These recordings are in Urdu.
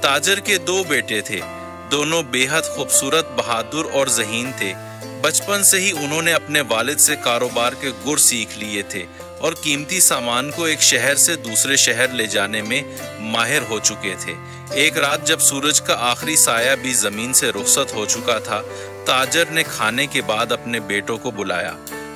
تاجر کے 2 بیٹے تھے، دونوں بے حد خوبصورت، بہادر اور ذہین تھے۔ بچپن سے ہی انہوں نے اپنے والد سے کاروبار کے گر سیکھ لیے تھے اور قیمتی سامان کو ایک شہر سے دوسرے شہر لے جانے میں ماہر ہو چکے تھے۔ ایک رات جب سورج کا آخری سایہ بھی زمین سے رخصت ہو چکا تھا، تاجر نے کھانے کے بعد اپنے بیٹوں کو بلایا۔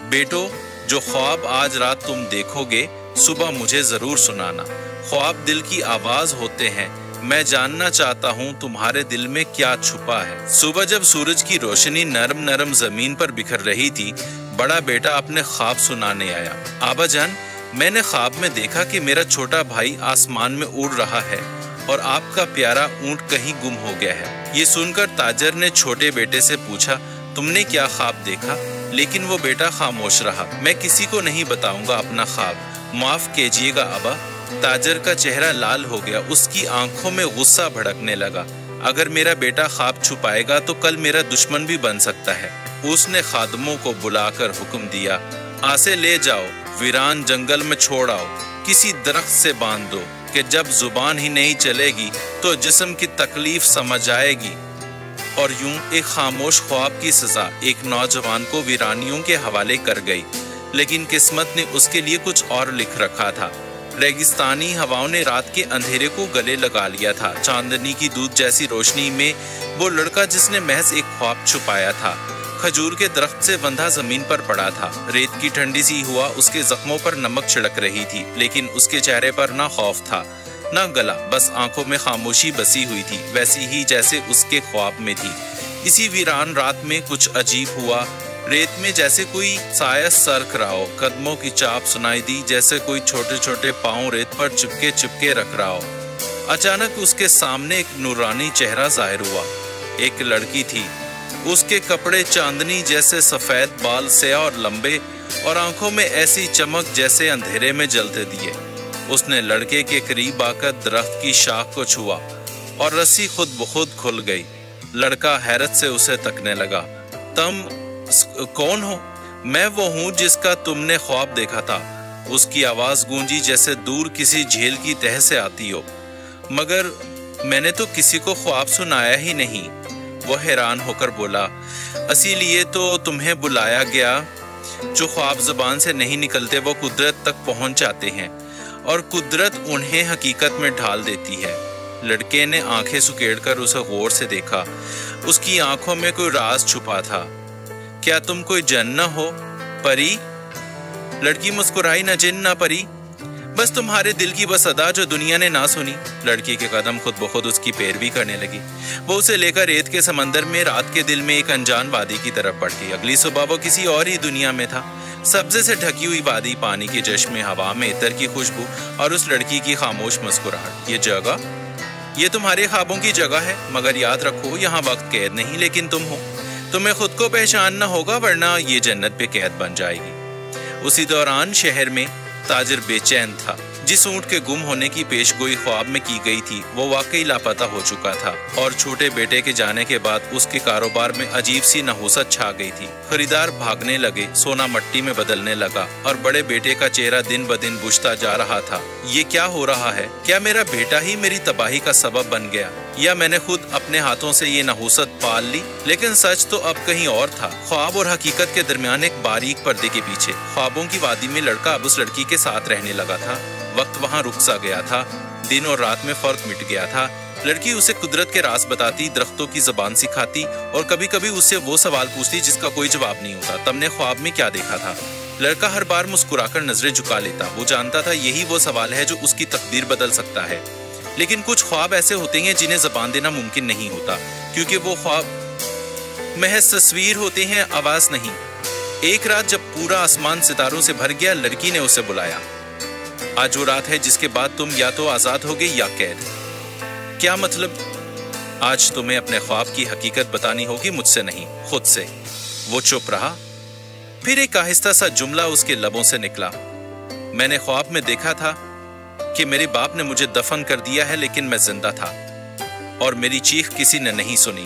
بیٹو، جو خواب آج رات تم دیکھو گے، صبح مجھے ضرور سنانا۔ خواب دل کی آواز ہوتے ہیں، میں جاننا چاہتا ہوں تمہارے دل میں کیا چھپا ہے۔ صبح جب سورج کی روشنی نرم نرم زمین پر بکھر رہی تھی، بڑا بیٹا اپنے خواب سنانے آیا۔ آبا جان، میں نے خواب میں دیکھا کہ میرا چھوٹا بھائی آسمان میں اڑ رہا ہے اور آپ کا پیارا اونٹ کہیں گم ہو گیا ہے۔ یہ سن کر تاجر نے چھوٹے بیٹے سے پوچھا، تم نے کیا خواب دیکھا؟ لیکن وہ بیٹا خاموش رہا۔ میں کسی کو نہیں بتاؤں گا اپنا خواب، معاف کیجیے گا ابا۔ تاجر کا چہرہ لال ہو گیا، اس کی آنکھوں میں غصہ بھڑکنے لگا۔ اگر میرا بیٹا خواب چھپائے گا تو کل میرا دشمن بھی بن سکتا ہے۔ اس نے خادموں کو بلا کر حکم دیا، آسے لے جاؤ، ویران جنگل میں چھوڑ آؤ، کسی درخت سے باندھ دو کہ جب زبان ہی نہیں چلے گی تو جسم کی تکلیف سمجھ آئے گی۔ اور یوں ایک خاموش خواب کی سزا ایک نوجوان کو ویرانیوں کے حوالے کر گئی، لیکن قسمت نے اس کے لیے کچھ اور لکھ رکھا تھا۔ ریگستانی ہواؤں نے رات کے اندھیرے کو گلے لگا لیا تھا۔ چاندنی کی دودھ جیسی روشنی میں وہ لڑکا جس نے محض ایک خواب چھپایا تھا، کھجور کے درخت سے بندھا زمین پر پڑا تھا۔ ریت کی ٹھنڈی سی ہوا اس کے زخموں پر نمک چھڑک رہی تھی، لیکن اس کے چہرے پر نہ خوف تھا نہ گلا، بس آنکھوں میں خاموشی بسی ہوئی تھی، ویسی ہی جیسے اس کے خواب میں تھی۔ اسی ویران رات میں کچھ عجیب ہوا۔ ریت میں جیسے کوئی سایہ سرک رہا ہو، قدموں کی چاپ سنائی دی، جیسے کوئی چھوٹے چھوٹے پاؤں ریت پر چپکے چپکے رکھ رہا ہو۔ اچانک اس کے سامنے ایک نورانی چہرہ ظاہر ہوا۔ ایک لڑکی تھی، اس کے کپڑے چاندنی جیسے سفید، بال سیاہ اور لمبے، اور آنکھوں میں ایسی چمک جیسے اندھیرے میں جلتے دیے۔ اس نے لڑکے کے قریب آ کر درخت کی شاخ کو چھوا اور رسی خود بخود کھل گئی۔ لڑکا حیرت سے اسے تکنے لگا۔ تم کون ہو؟ میں وہ ہوں جس کا تم نے خواب دیکھا تھا۔ اس کی آواز گونجی جیسے دور کسی جھیل کی تہہ سے آتی ہو۔ مگر میں نے تو کسی کو خواب سنایا ہی نہیں، وہ حیران ہو کر بولا۔ اسی لیے تو تمہیں بلایا گیا۔ جو خواب زبان سے نہیں نکلتے وہ قدرت تک پہنچ جاتے ہیں اور قدرت انہیں حقیقت میں ڈھال دیتی ہے۔ لڑکے نے آنکھیں سکیڑ کر اسے غور سے دیکھا۔ اس کی آنکھوں میں کوئی راز چھپا تھا۔ کیا تم کوئی جن نہ ہو، پری؟ لڑکی مسکرائی، نہ جن نہ پری، بس تمہارے دل کی بس ادا جو دنیا نے نہ سنی۔ لڑکی کے قدم خود بخود اس کی پیروی کرنے لگی۔ وہ اسے لے کر ریت کے سمندر میں رات کے دل میں ایک انجان وادی کی طرف بڑھتی۔ اگلی صبح وہ کسی اور ہی دنیا میں تھا۔ سبزے سے ڈھکی ہوئی وادی، پانی کے چشمے، ہوا میں عطر کی خوشبو اور اس لڑکی کی خاموش مسکراہٹ۔ یہ جگہ، یہ تمہارے خوابوں کی جگہ ہے، مگر یاد رکھو یہاں وقت قید نہیں لیکن تم ہو۔ تمہیں خود کو پہچاننا ہوگا ورنہ یہ جنت پہ قید بن جائے گی۔ اسی دوران شہر میں تاجر بے چین تھا۔ جس اونٹ کے گم ہونے کی پیش گوئی خواب میں کی گئی تھی وہ واقعی لاپتہ ہو چکا تھا، اور چھوٹے بیٹے کے جانے کے بعد اس کے کاروبار میں عجیب سی نحوست چھا گئی تھی۔ خریدار بھاگنے لگے، سونا مٹی میں بدلنے لگا اور بڑے بیٹے کا چہرہ دن بدن بجھتا جا رہا تھا۔ یہ کیا ہو رہا ہے؟ کیا میرا بیٹا ہی میری تباہی کا سبب بن گیا، یا میں نے خود اپنے ہاتھوں سے یہ نحوست پال لی؟ لیکن سچ تو اب کہیں اور تھا، خواب اور حقیقت کے درمیان ایک باریک پردے کے پیچھے۔ خوابوں کی وادی میں لڑکا اب اس لڑکی کے ساتھ رہنے لگا تھا۔ وقت وہاں رک سا گیا تھا، دن اور رات میں فرق مٹ گیا تھا۔ لڑکی اسے قدرت کے راز بتاتی، درختوں کی زبان سکھاتی اور کبھی کبھی اس سے وہ سوال پوچھتی جس کا کوئی جواب نہیں ہوتا۔ تم نے خواب میں کیا دیکھا تھا؟ لڑکا ہر بار مسکرا کر نظریں جھکا لیتا۔ وہ جانتا تھا یہی وہ سوال ہے جو اس کی تقدیر بدل سکتا ہے۔ لیکن کچھ خواب ایسے ہوتے ہیں جنہیں زبان دینا ممکن نہیں ہوتا، کیونکہ وہ خواب محض تصویر ہوتے ہیں، آواز نہیں۔ ایک رات جب پورا آسمان ستاروں سے بھر گیا، لڑکی نے اسے بلایا۔ آج وہ رات ہے جس کے بعد تم یا تو آزاد ہوگے یا قید۔ کیا مطلب؟ آج تمہیں اپنے خواب کی حقیقت بتانی ہوگی، مجھ سے نہیں، خود سے۔ وہ چپ رہا، پھر ایک آہستہ سا جملہ اس کے لبوں سے نکلا۔ میں نے خواب میں دیکھا تھا کہ میرے باپ نے مجھے دفن کر دیا ہے، لیکن میں زندہ تھا اور میری چیخ کسی نے نہیں سنی۔